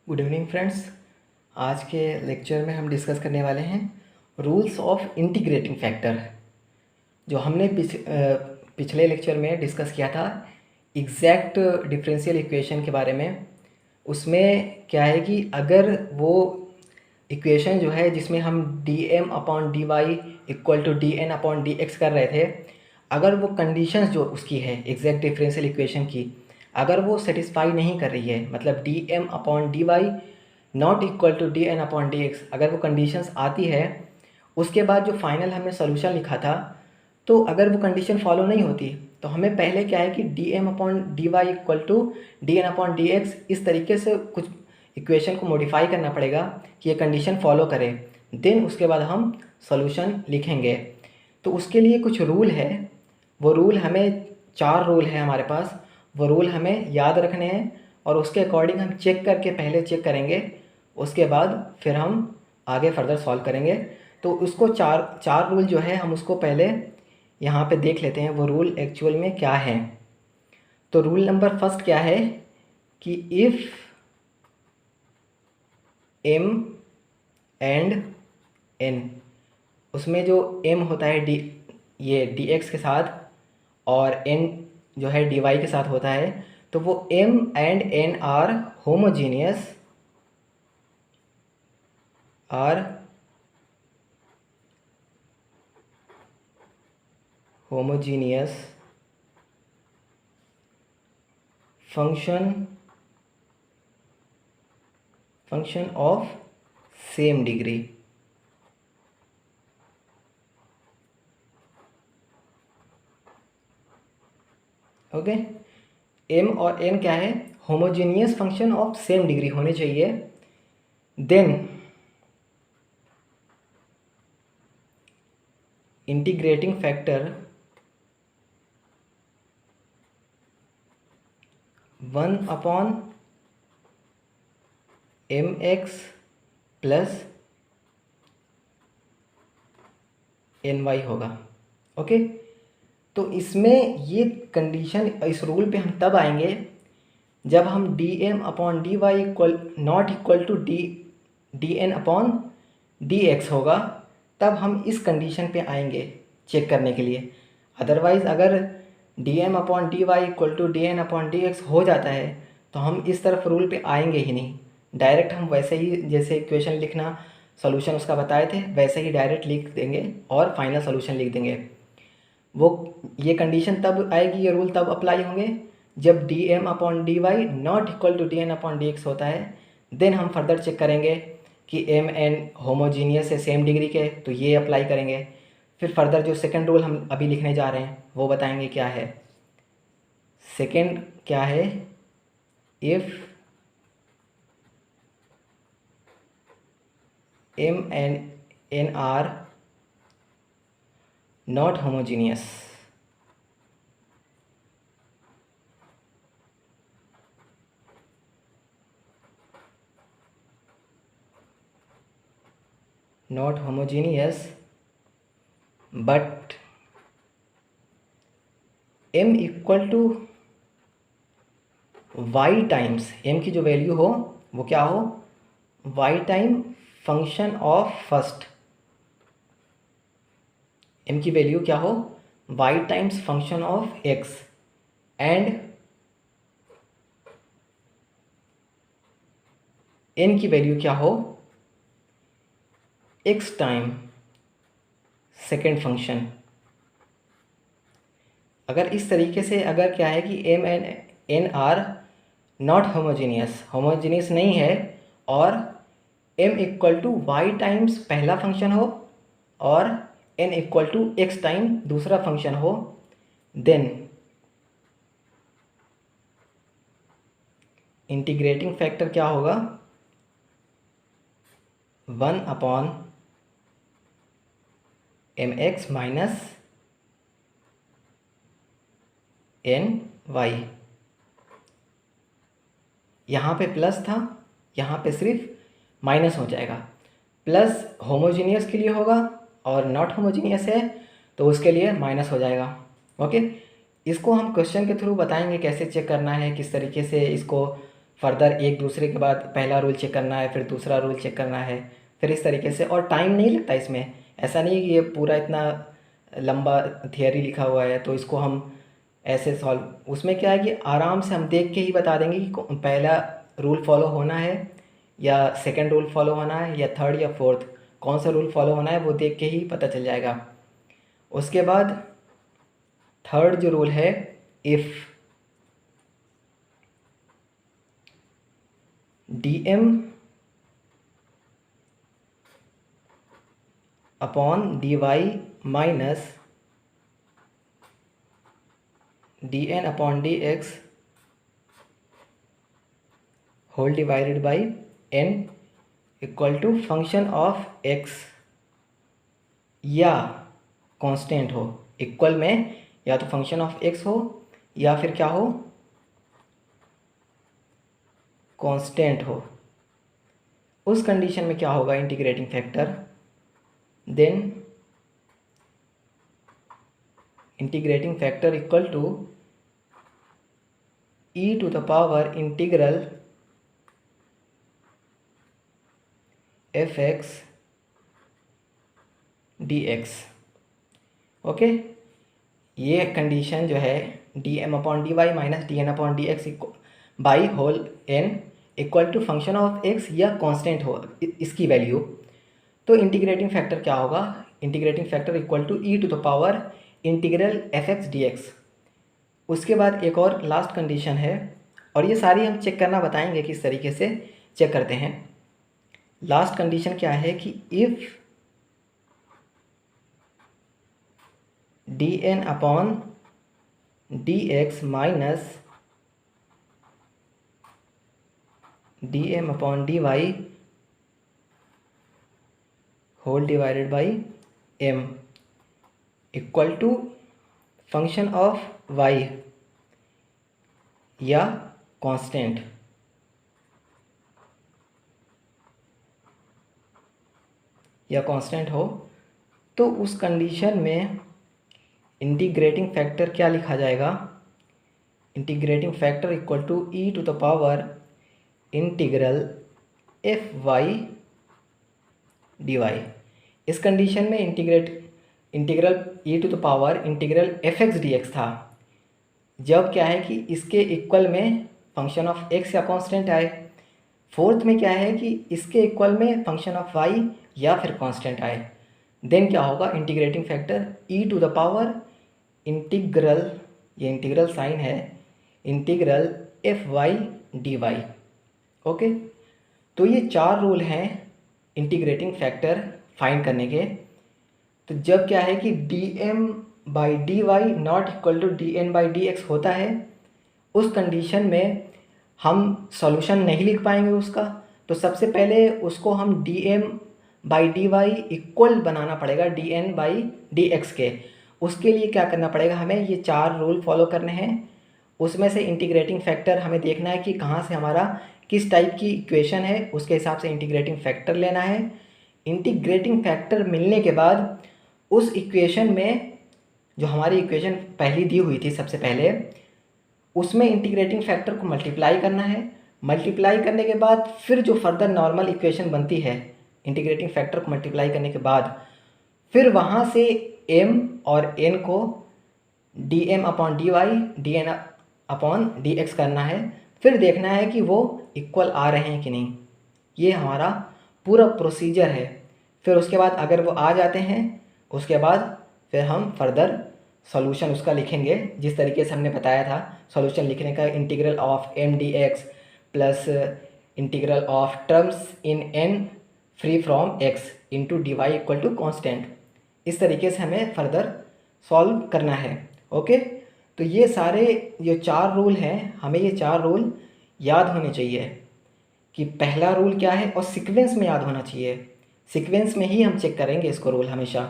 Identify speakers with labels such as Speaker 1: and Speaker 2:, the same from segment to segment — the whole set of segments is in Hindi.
Speaker 1: Good evening friends. आज के लेक्चर में हम डिस्कस करने वाले हैं रूल्स ऑफ इंटीग्रेटिंग फैक्टर। जो हमने पिछले लेक्चर में डिस्कस किया था एग्जैक्ट डिफरेंशियल इक्वेशन के बारे में। उसमें क्या है कि अगर वो इक्वेशन जो है जिसमें हम dm upon dy equal to dn upon dx कर रहे थे, अगर वो कंडीशंस जो उसकी है एग्जैक्ट डिफरेंशियल इक्वेशन की अगर वो सेटिस्फाई नहीं कर रही है, मतलब dm upon dy not equal to dn upon dx, अगर वो कंडीशंस आती है उसके बाद जो फाइनल हमने सोल्यूशन लिखा था, तो अगर वो कंडीशन फॉलो नहीं होती तो हमें पहले क्या है कि dm upon dy equal to dn upon dx इस तरीके से कुछ इक्वेशन को मॉडिफाई करना पड़ेगा कि ये कंडीशन फॉलो करे, देन उसके बाद हम सॉल्यूशन लिखेंगे। तो उसके लिए कुछ रूल है, वो रूल हमें 4 रूल है हमारे पास, वो रूल हमें याद रखने हैं और उसके अकॉर्डिंग हम चेक करके पहले चेक करेंगे, उसके बाद फिर हम आगे फर्दर सॉल्व करेंगे। तो उसको चार रूल जो है हम उसको पहले यहाँ पे देख लेते हैं वो रूल एक्चुअल में क्या है। तो रूल नंबर फर्स्ट क्या है कि इफ़ m एंड n, उसमें जो m होता है ये dx के साथ और n जो है dy के साथ होता है, तो वो m and n are homogeneous function of same degree. Okay, m और n क्या है, homogeneous function of same degree होने चाहिए। Then integrating factor 1 upon mx plus ny होगा। ओके, तो इसमें ये कंडीशन, इस रूल पे हम तब आएंगे जब हम dm upon dy equal not equal to dn upon dx होगा, तब हम इस कंडीशन पे आएंगे चेक करने के लिए। अदरवाइज़ अगर dm upon dy equal to dn upon dx हो जाता है तो हम इस तरफ रूल पे आएंगे ही नहीं, डायरेक्ट हम वैसे ही जैसे इक्वेशन लिखना सॉल्यूशन उसका बताए थे वैसे ही डायरेक्ट लिख देंगे और फाइनल सॉल्यूशन लिख देंगे। वो ये कंडीशन तब आएगी, ये रूल तब अप्लाई होंगे जब dm upon dy not equal to dn upon dx होता है। देन हम फर्दर चेक करेंगे कि m n होमोजीनियस है सेम डिग्री के, तो ये अप्लाई करेंगे। फिर फर्दर जो सेकंड रूल हम अभी लिखने जा रहे हैं वो बताएंगे क्या है। सेकंड क्या है, if m and n are not homogeneous, not homogeneous but m equal to y times, m की जो वैल्यू हो वो क्या हो, y time function of first, m की वैल्यू क्या हो y times function of x and n की वैल्यू क्या हो x टाइम सेकेंड फंक्शन। अगर इस तरीके से अगर क्या है कि m and n are not homogeneous नहीं है और m equal to y times पहला फंक्शन हो और n equal to x time दूसरा फंक्शन हो, देन इंटीग्रेटिंग फैक्टर क्या होगा 1 अपॉन mx माइनस ny। यहाँ पे प्लस था, यहाँ पे सिर्फ माइनस हो जाएगा। प्लस होमोजीनियस के लिए होगा और नॉट होमोजीनियस है तो उसके लिए माइनस हो जाएगा। ओके, इसको हम क्वेश्चन के थ्रू बताएंगे कैसे चेक करना है, किस तरीके से इसको फर्दर एक दूसरे के बाद पहला रूल चेक करना है, फिर दूसरा रूल चेक करना है, फिर इस तरीके से। और टाइम नहीं लगता इसमें, ऐसा नहीं है कि ये पूरा इतना लंबा थियरी लिखा हुआ है तो इसको हम ऐसे सॉल्व। उसमें क्या है कि आराम से हम देख के ही बता देंगे कि पहला रूल फॉलो होना है या सेकंड रूल फॉलो होना है या थर्ड या फोर्थ, कौन सा रूल फॉलो होना है वो देख के ही पता चल जाएगा। उसके बाद थर्ड जो रूल है, if dm upon dy minus dn upon dx whole divided by n equal to function of x या कांस्टेंट हो। इक्वल में या तो फंक्शन ऑफ x हो या फिर क्या हो, कांस्टेंट हो। उस कंडीशन में क्या होगा integrating factor, then integrating factor equal to e to the power integral fx dx। Okay, ये कंडीशन जो है dm upon dy minus dn upon dx by whole n equal to function of x या कांस्टेंट हो इसकी वैल्यू। तो इंटीग्रेटिंग फैक्टर क्या होगा, integrating factor equal to e to the power integral fx dx। उसके बाद एक और लास्ट कंडीशन है, और ये सारी हम चेक करना बताएंगे किस तरीके से चेक करते हैं। लास्ट कंडीशन क्या है कि if dn upon dx minus dm upon dy whole divided by m equal to function of y या कांस्टेंट, हो, तो उस कंडीशन में इंटीग्रेटिंग फैक्टर क्या लिखा जाएगा, integrating factor equal to e to the power integral fy dy। इस कंडीशन में integral e to the power integral fx dx था, जब क्या है कि इसके इक्वल में फंक्शन ऑफ x या कांस्टेंट आए। फोर्थ में क्या है कि इसके इक्वल में फंक्शन ऑफ y या फिर कांस्टेंट आए। देन क्या होगा, integrating factor e to the power integral, ये इंटीग्रल साइन है, इंटीग्रल fy dy। ओके, तो ये चार रूल हैं इंटीग्रेटिंग फैक्टर फाइंड करने के। तो जब क्या है कि dm by dy not equal to dn by dx होता है, उस कंडीशन में हम सॉल्यूशन नहीं लिख पाएंगे उसका। तो सबसे पहले उसको हम dm बाई dy इक्वल बनाना पड़ेगा dn बाई dx के। उसके लिए क्या करना पड़ेगा, हमें ये चार रूल फॉलो करने हैं। उसमें से इंटीग्रेटिंग फैक्टर हमें देखना है कि कहाँ से हमारा किस टाइप की इक्वेशन है, उसके हिसाब से इंटीग्रेटिंग फैक्टर लेना है। इंटीग्रेटिंग फैक्टर मिलने के बाद उस इक्वेशन में जो हमारी इक्वेशन पहली दी हुई थी सबसे पहले, उसमें इंटीग्रेटिंग फैक्टर को मल्टीप्लाई करना है। मल्टीप्लाई करने के बाद फिर जो फर्दर नॉर्मल इक्वेशन बनती है इंटीग्रेटिंग फैक्टर को मल्टीप्लाई करने के बाद, फिर वहाँ से m और n को dm upon dy dn upon dx करना है। फिर देखना है कि वो इक्वल आ रहे हैं कि नहीं। ये हमारा पूरा प्रोसीजर है। फिर उसके बाद अगर वो आ जाते हैं, उसके बाद फिर हम फर्दर सॉल्यूशन उसका लिखेंगे जिस तरीके से हमने बताया था। सॉल्यूशन लिखने का integral of m dx plus integral of terms in n free from x into d y equal to constant. इस तरीके से हमें फर्दर सॉल्व करना है। ओके, तो ये सारे जो चार रूल हैं, हमें ये चार रूल याद होने चाहिए कि पहला रूल क्या है, और सीक्वेंस में याद होना चाहिए। सीक्वेंस में ही हम चेक करेंगे इसको रूल हमेशा।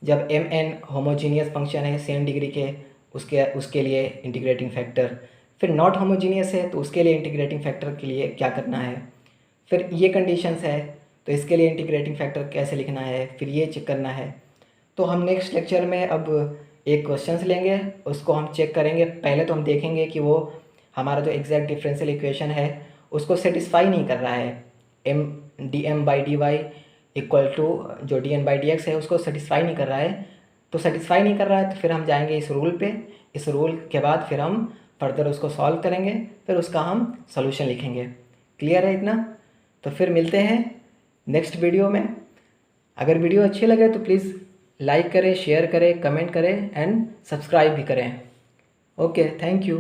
Speaker 1: जब एम एन होमोजीनियस फंक्शन है सेम डिग्री के, उसके लिए इंटीग्रेटिंग फैक्टर, फिर नॉट होमोजीनियस है तो उसके लिए इंटीग्रेटिंग फैक्टर के लिए क्या करना है, फिर ये कंडीशंस है तो इसके लिए इंटीग्रेटिंग फैक्टर कैसे लिखना है, फिर ये चेक करना है। तो हम नेक्स्ट लेक्चर में अब एक क्वेश्चंस लेंगे, उसको हम चेक करेंगे। पहले तो हम देखेंगे कि वो हमारा जो एग्जैक्ट डिफरेंशियल इक्वेशन है उसको सेटिस्फाई नहीं कर रहा है, m d m by d y equal to जो d n by d x है उसको सेटिस्फाई नहीं कर रहा है। तो सेटिस्फाई नहीं कर रहा है तो फिर हम जाएंगे इस रूल पे, इस रूल के बाद फिर हम फर्दर उसको सॉल्व करेंगे, फिर उसका हम सोल्यूशन लिखेंगे। क्लियर है इतना? तो फिर मिलते हैं नेक्स्ट वीडियो में। अगर वीडियो अच्छी लगे तो प्लीज़ लाइक करें, शेयर करें, कमेंट करें एंड सब्सक्राइब भी करें। Okay, thank you.